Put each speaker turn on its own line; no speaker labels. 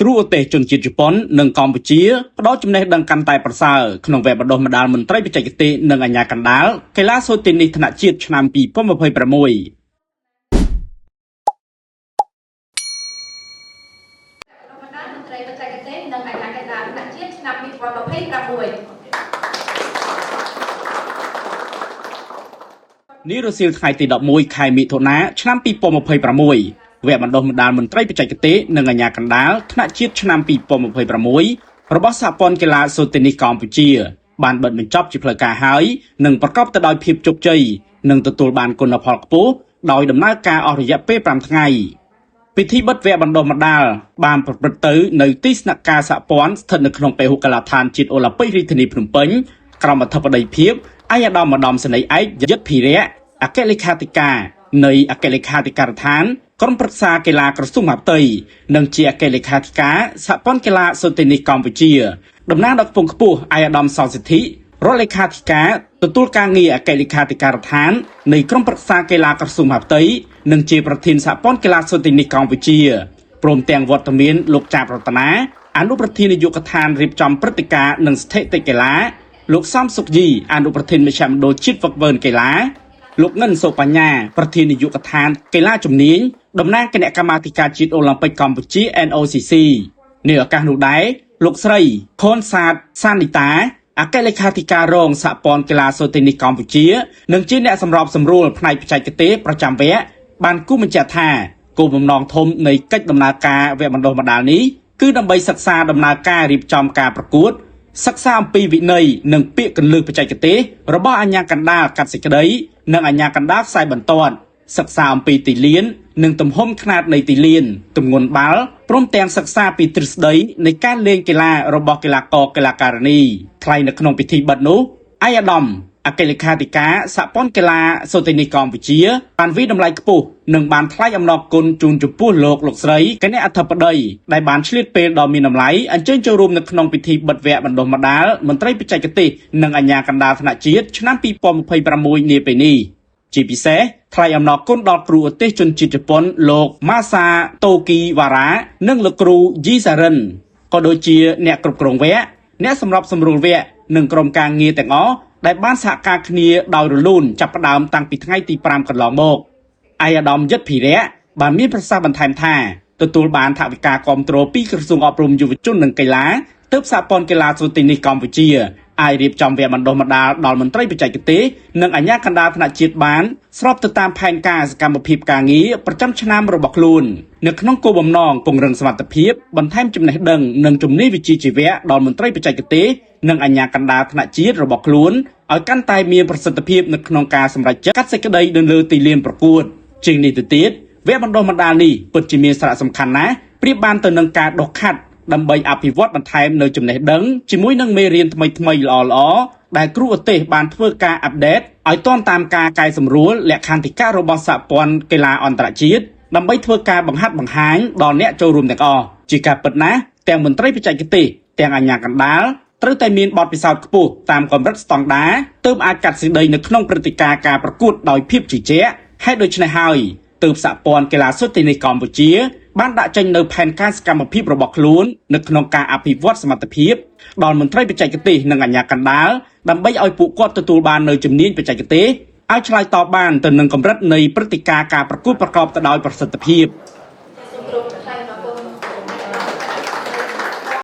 គ្រូឧទេសជនជាតិជប៉ុននិងកម្ពុជាផ្ដល់ចំណេះដឹងកាន់តែប្រសើរក្នុងវគ្គបណ្ដុះបណ្ដាលមន្ត្រីបច្ចេកទេសនិងអាជ្ញាកណ្ដាលកីឡាសូត្រតេនីសថ្នាក់ជាតិឆ្នាំ2026នេះរសៀលថ្ងៃទី11ខែមិថុនាឆ្នាំ2026វគ្គបណ្ដុះបណ្ដាលមន្ត្រីបច្ចេកទេសនិងអាជ្ញាកណ្ដាលថ្នាក់ជាតិឆ្នាំ2026របស់សហព័ន្ធកីឡាសូត្រតេនីសកម្ពុជាបានបិទបញ្ចប់ជាផ្លូវការហើយនិងប្រកបទៅដោយភាពជោគជ័យនិងទទួលបានគុណផលខ្ពស់ដោយដំណើរការអស់រយៈពេល5ថ្ងៃពិធីបិទវគ្គបណ្ដុះបណ្ដាលបានប្រព្រឹត្តទៅនៅទីស្នាក់ការសហព័ន្ធស្ថិតនៅក្នុងពហុកីឡដ្ឋានជាតិអូឡាំពិករាជធានីភ្នំពេញក្រោមអធិបតីភាពអាយដាមម្ដំសេនីយ៍ឯកយុទ្ធភិរៈអគ្គលេខាធិការនៃអគ្គលេខាធិការដ្ឋានក្រុមប្រឹក្សាកីឡាក្រសួងមហាផ្ទៃនិងជាអគ្គលេខាធិការសហព័ន្ធកីឡាសូត្រតេនីសកម្ពុជាតំណាងដល់ខ្ពង់ខ្ពស់អាយដាមសនសិទ្ធិរដ្ឋលេខាធិការទទួលការងារអគ្គលេខាធិការដ្ឋាននៃក្រុមប្រឹក្សាកីឡាក្រសួងមហាផ្ទៃនិងជាប្រធានសហព័ន្ធកីឡាសូត្រតេនីសកម្ពុជាព្រមទាំងវត្តមានលោកចាបរតនាអនុប្រធាននាយកដ្ឋានរៀបចំព្រឹត្តិការណ៍និងស្ថិតិកីឡាលោកសំសុកយីអនុប្រធានមជ្ឈមណ្ឌលជាតិហ្វឹកហ្វឺនកីឡាលោកងិនសុបញ្ញាប្រធាននាយកដ្ឋានកីឡាជំនាញតំណាងគណៈកម្មាធិការជាតិអូឡ িম্প ពិកកម្ពុជា NOCC នៅឱកាសនោះដែរលោកស្រីខុនសាទសានីតាអគ្គលេខាធិការរងសហព័ន្ធកីឡាសូត្រតេនីសកម្ពុជានិងជាអ្នកសម្របសម្រួលផ្នែកបច្ចេកទេសប្រចាំវគ្គបានគូបញ្ជាក់ថាគោលបំណងធំនៃកិច្ចដំណើរការវគ្គបណ្ដុះបណ្ដាលនេះគឺដើម្បីសិក្សាដំណើរការរៀបចំការប្រកួតសិក្សាអំពីវិន័យនិងពាក្យគន្លឹះបច្ចេកទេសរបស់អាជ្ញាកណ្ដាលកាត់សេចក្តីនិងអាជ្ញាកណ្ដាលខ្សែបន្ទាត់សិក្សាអំពីទីលាននិងទំហំខ្នាតនៃទីលានទម្ងន់បាល់ព្រមទាំងសិក្សាពីទ្រឹស្ដីនៃការលេងកីឡារបស់កីឡាករកីឡាការិនីថ្លែងនៅក្នុងពិធីបិទនោះអាយដាមអគ្គលេខាធិការសហព័ន្ធកីឡាសូត្រតេនីសកម្ពុជាបានវិតម្លៃខ្ពស់និងបានថ្លែងអំណរគុណជូនចំពោះលោកស្រីគណៈអធិបតីដែលបានឆ្លៀតពេលដ៏មានតម្លៃអញ្ជើញចូលរួមនៅក្នុងពិធីបិទវគ្គបណ្ដុះបណ្ដាលមន្ត្រីបច្ចេកទេសនិងអាជ្ញាកណ្ដាលថ្នាក់ជាតិឆ្នាំ2026នាពេលនេះជាពិសេសថ្លែងអំណរគុណដល់គ្រូឧទ្ទេសជនជាតិជប៉ុនលោកម៉ាសាតូគីវ៉ារ៉ានិងលោកគ្រូយីសារ៉ិនក៏ដូចជាអ្នកគ្រប់គ្រងវគ្គអ្នកសម្របសម្រួលវគ្គនិងក្រុមការងារទាំងអស់ដែលបានសហការគ្នាដោយរលូនចាប់ផ្ដើមតាំងពីថ្ងៃទី5កន្លងមកអាយដាមយុទ្ធភិរៈបានមានប្រសាសន៍បន្ថែមថាទទួលបានថវិកាគាំទ្រពីក្រសួងអប់រំយុវជននិងកីឡាទើបសហព័ន្ធកីឡាសូត្រតេនីសកម្ពុជាអាចរៀបចំវគ្គបណ្ដុះបណ្ដាលដល់មន្ត្រីបច្ចេកទេសនិងអាជ្ញាកណ្ដាលថ្នាក់ជាតិបានស្របទៅតាមផែនការសកម្មភាពការងារប្រចាំឆ្នាំរបស់ខ្លួននៅក្នុងគោលបំណងពង្រឹងសមត្ថភាពបន្ថែមចំណេះដឹងនិងជំនាញវិជ្ជាជីវៈដល់មន្ត្រីបច្ចេកទេសនិងអាជ្ញាកណ្ដាលថ្នាក់ជាតិរបស់ខ្លួនឲ្យកាន់តែមានប្រសិទ្ធភាពនៅក្នុងការសម្រេចចិត្តកាត់សេចក្តីនៅលើទីលានប្រកួតជាងនេះទៅទៀតវគ្គបណ្ដុះបណ្ដាលនេះពិតជាមានសារៈសំខាន់ណាស់ប្រៀបបានទៅនឹងការដុសខាត់ដើម្បីអភិវឌ្ឍបន្ថែមនៅចំណេះដឹងជាមួយនឹងមេរៀនថ្មីល្អៗដែលគ្រូឧទ្ទេសបានធ្វើការអាប់ដេតឲ្យទាន់តាមការកែសម្រួលលក្ខន្តិកៈរបស់សហព័ន្ធកីឡាអន្តរជាតិដើម្បីធ្វើការបង្ហាត់បង្ហាញដល់អ្នកចូលរួមទាំងអស់ជាការពិតណាស់ទាំងមន្ត្រីបច្ចេកទេសទាំងអាជ្ញាកណ្ដាលត្រូវតែមានបទពិសោធន៍ខ្ពស់តាមកម្រិតស្តង់ដារទើបអាចកាត់សេចក្តីនៅក្នុងព្រឹត្តិការណ៍ការប្រកួតដោយភាពជឿជាក់ហេតុដូច្នេះហើយទើបសហព័ន្ធកីឡាសូត្រតេនីសកម្ពុជាបានដាក់ចេញនៅផែនការសកម្មភាពរបស់ខ្លួននៅក្នុងការអភិវឌ្ឍសមត្ថភាពដល់មន្ត្រីបច្ចេកទេសនិងអាជ្ញាកណ្ដាលដើម្បីឲ្យពួកគាត់ទទួលបាននូវជំនាញបច្ចេកទេសឲ្យឆ្លើយតបបានទៅនឹងកម្រិតនៃព្រឹត្តិការណ៍ការប្រកួតប្រកបទៅដោយប្រសិទ្ធភាព